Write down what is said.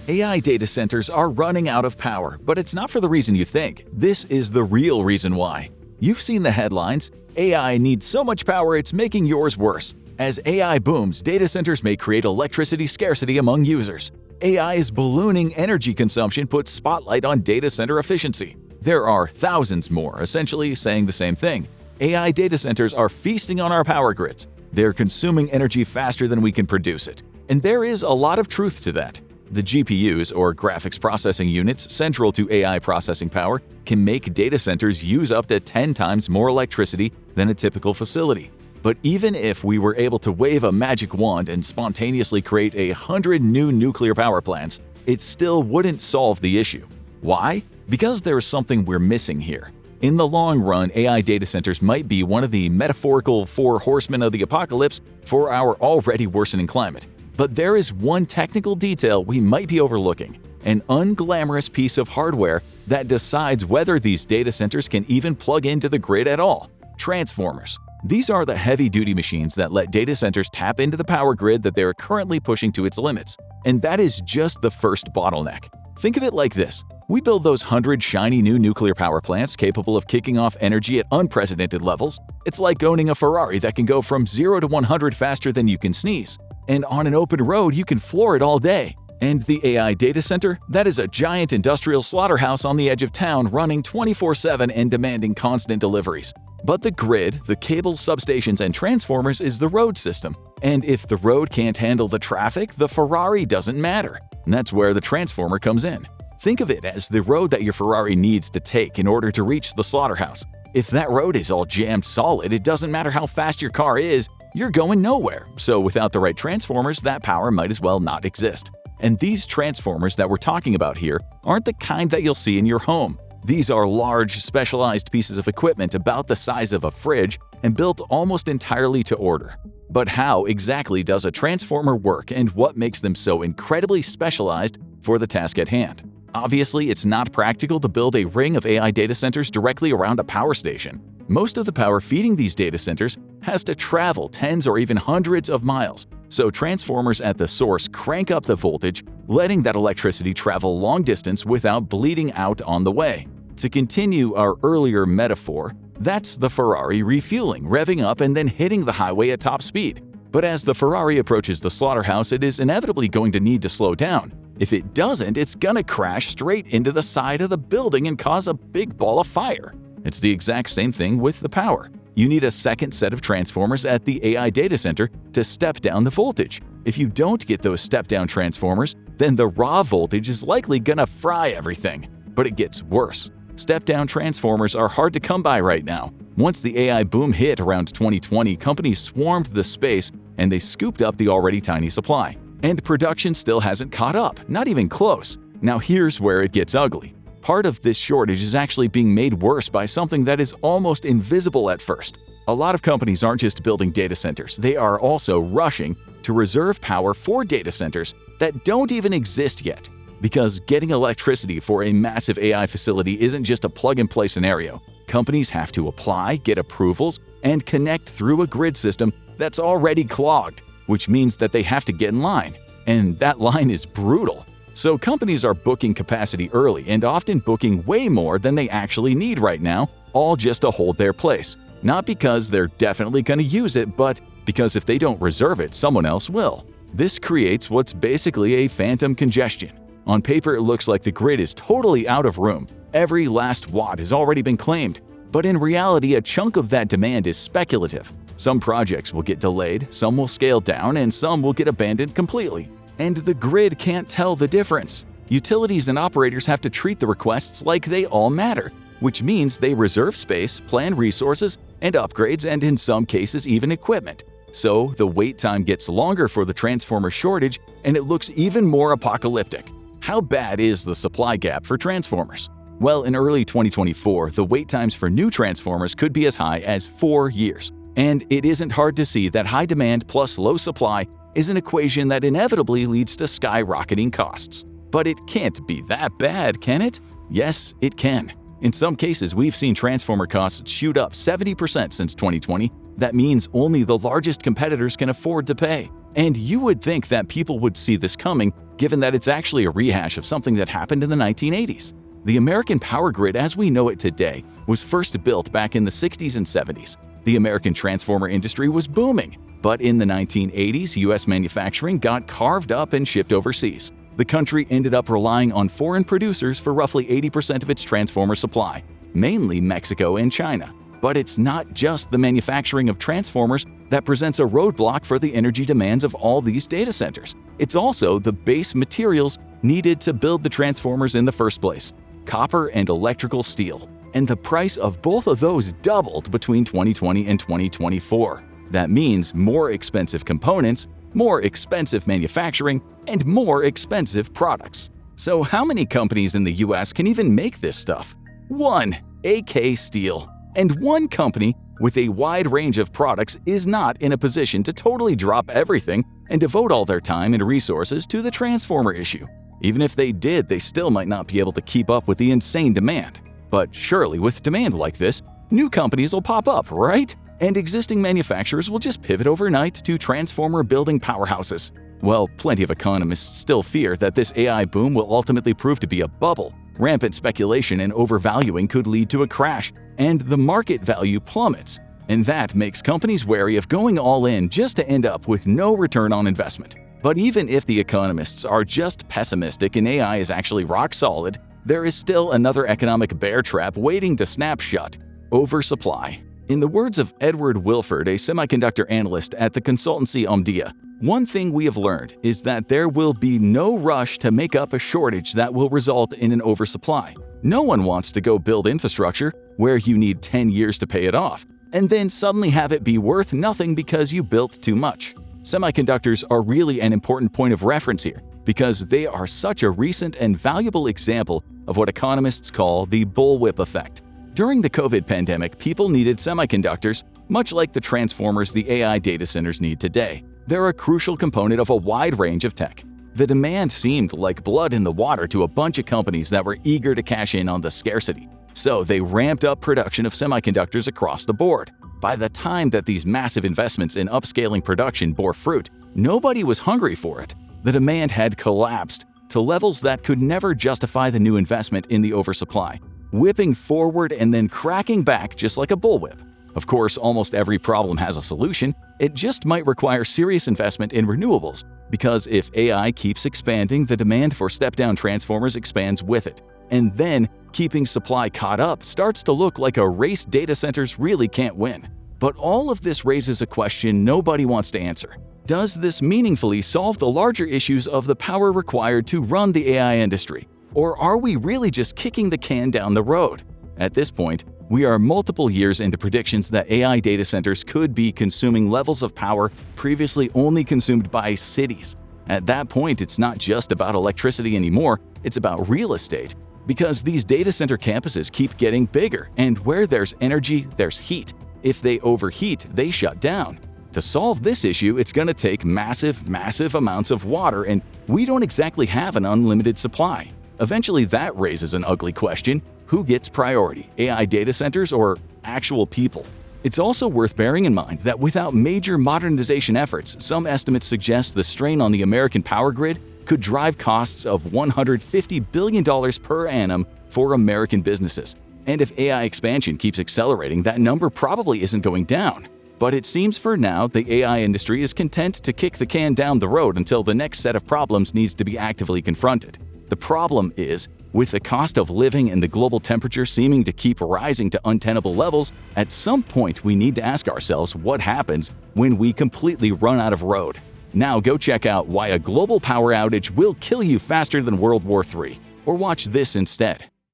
AI data centers are running out of power, but it's not for the reason you think. This is the real reason why. You've seen the headlines, AI needs so much power it's making yours worse. As AI booms, data centers may create electricity scarcity among users. AI's ballooning energy consumption puts spotlight on data center efficiency. There are thousands more, essentially saying the same thing. AI data centers are feasting on our power grids. They're consuming energy faster than we can produce it. And there is a lot of truth to that. The GPUs, or graphics processing units, central to AI processing power, can make data centers use up to 10 times more electricity than a typical facility. But even if we were able to wave a magic wand and spontaneously create 100 new nuclear power plants, it still wouldn't solve the issue. Why? Because there's something we're missing here. In the long run, AI data centers might be one of the metaphorical four horsemen of the apocalypse for our already worsening climate. But there is one technical detail we might be overlooking, an unglamorous piece of hardware that decides whether these data centers can even plug into the grid at all: transformers. These are the heavy-duty machines that let data centers tap into the power grid that they are currently pushing to its limits. And that is just the first bottleneck. Think of it like this. We build those 100 shiny new nuclear power plants capable of kicking off energy at unprecedented levels. It's like owning a Ferrari that can go from 0 to 100 faster than you can sneeze. And on an open road, you can floor it all day. And the AI data center? That is a giant industrial slaughterhouse on the edge of town running 24/7 and demanding constant deliveries. But the grid, the cables, substations, and transformers is the road system. And if the road can't handle the traffic, the Ferrari doesn't matter. And that's where the transformer comes in. Think of it as the road that your Ferrari needs to take in order to reach the slaughterhouse. If that road is all jammed solid, it doesn't matter how fast your car is, you're going nowhere. So without the right transformers, that power might as well not exist. And these transformers that we're talking about here aren't the kind that you'll see in your home. These are large, specialized pieces of equipment about the size of a fridge and built almost entirely to order. But how exactly does a transformer work, and what makes them so incredibly specialized for the task at hand? Obviously, it's not practical to build a ring of AI data centers directly around a power station. Most of the power feeding these data centers has to travel tens or even hundreds of miles, so transformers at the source crank up the voltage, letting that electricity travel long distance without bleeding out on the way. To continue our earlier metaphor, that's the Ferrari refueling, revving up and then hitting the highway at top speed. But as the Ferrari approaches the slaughterhouse, it is inevitably going to need to slow down. If it doesn't, it's gonna crash straight into the side of the building and cause a big ball of fire. It's the exact same thing with the power. You need a second set of transformers at the AI data center to step down the voltage. If you don't get those step-down transformers, then the raw voltage is likely gonna fry everything. But it gets worse. Step-down transformers are hard to come by right now. Once the AI boom hit around 2020, companies swarmed the space and they scooped up the already tiny supply. And production still hasn't caught up, not even close. Now here's where it gets ugly. Part of this shortage is actually being made worse by something that is almost invisible at first. A lot of companies aren't just building data centers, they are also rushing to reserve power for data centers that don't even exist yet. Because getting electricity for a massive AI facility isn't just a plug-and-play scenario. Companies have to apply, get approvals, and connect through a grid system that's already clogged, which means that they have to get in line. And that line is brutal. So companies are booking capacity early and often booking way more than they actually need right now, all just to hold their place. Not because they're definitely going to use it, but because if they don't reserve it, someone else will. This creates what's basically a phantom congestion. On paper, it looks like the grid is totally out of room. Every last watt has already been claimed. But in reality, a chunk of that demand is speculative. Some projects will get delayed, some will scale down, and some will get abandoned completely. And the grid can't tell the difference. Utilities and operators have to treat the requests like they all matter, which means they reserve space, plan resources, and upgrades, and in some cases even equipment. So the wait time gets longer for the transformer shortage, and it looks even more apocalyptic. How bad is the supply gap for transformers? Well, in early 2024, the wait times for new transformers could be as high as 4 years. And it isn't hard to see that high demand plus low supply is an equation that inevitably leads to skyrocketing costs. But it can't be that bad, can it? Yes, it can. In some cases, we've seen transformer costs shoot up 70% since 2020. That means only the largest competitors can afford to pay. And you would think that people would see this coming, given that it's actually a rehash of something that happened in the 1980s. The American power grid as we know it today was first built back in the 60s and 70s. The American transformer industry was booming, but in the 1980s, U.S. manufacturing got carved up and shipped overseas. The country ended up relying on foreign producers for roughly 80% of its transformer supply, mainly Mexico and China. But it's not just the manufacturing of transformers that presents a roadblock for the energy demands of all these data centers. It's also the base materials needed to build the transformers in the first place: copper and electrical steel. And the price of both of those doubled between 2020 and 2024. That means more expensive components, more expensive manufacturing, and more expensive products. So how many companies in the US can even make this stuff? One, AK Steel. And one company with a wide range of products is not in a position to totally drop everything and devote all their time and resources to the transformer issue. Even if they did, they still might not be able to keep up with the insane demand. But surely with demand like this, new companies will pop up, right? And existing manufacturers will just pivot overnight to transformer building powerhouses. Well, plenty of economists still fear that this AI boom will ultimately prove to be a bubble. Rampant speculation and overvaluing could lead to a crash, and the market value plummets. And that makes companies wary of going all in just to end up with no return on investment. But even if the economists are just pessimistic and AI is actually rock solid, there is still another economic bear trap waiting to snap shut: oversupply. In the words of Edward Wilford, a semiconductor analyst at the consultancy Omdia, one thing we have learned is that there will be no rush to make up a shortage that will result in an oversupply. No one wants to go build infrastructure where you need 10 years to pay it off, and then suddenly have it be worth nothing because you built too much. Semiconductors are really an important point of reference here, because they are such a recent and valuable example of what economists call the bullwhip effect. During the COVID pandemic, people needed semiconductors, much like the transformers the AI data centers need today. They're a crucial component of a wide range of tech. The demand seemed like blood in the water to a bunch of companies that were eager to cash in on the scarcity. So they ramped up production of semiconductors across the board. By the time that these massive investments in upscaling production bore fruit, nobody was hungry for it. The demand had collapsed to levels that could never justify the new investment in the oversupply, whipping forward and then cracking back just like a bullwhip. Of course, almost every problem has a solution. It just might require serious investment in renewables, because if AI keeps expanding, the demand for step-down transformers expands with it. And then, keeping supply caught up starts to look like a race data centers really can't win. But all of this raises a question nobody wants to answer. Does this meaningfully solve the larger issues of the power required to run the AI industry? Or are we really just kicking the can down the road? At this point, we are multiple years into predictions that AI data centers could be consuming levels of power previously only consumed by cities. At that point, it's not just about electricity anymore, it's about real estate. Because these data center campuses keep getting bigger, and where there's energy, there's heat. If they overheat, they shut down. To solve this issue, it's going to take massive amounts of water, and we don't exactly have an unlimited supply. Eventually, that raises an ugly question: who gets priority, AI data centers or actual people? It's also worth bearing in mind that without major modernization efforts, some estimates suggest the strain on the American power grid could drive costs of $150 billion per annum for American businesses. And if AI expansion keeps accelerating, that number probably isn't going down. But it seems for now, the AI industry is content to kick the can down the road until the next set of problems needs to be actively confronted. The problem is, with the cost of living and the global temperature seeming to keep rising to untenable levels, at some point we need to ask ourselves what happens when we completely run out of road. Now go check out why a global power outage will kill you faster than World War III, or watch this instead.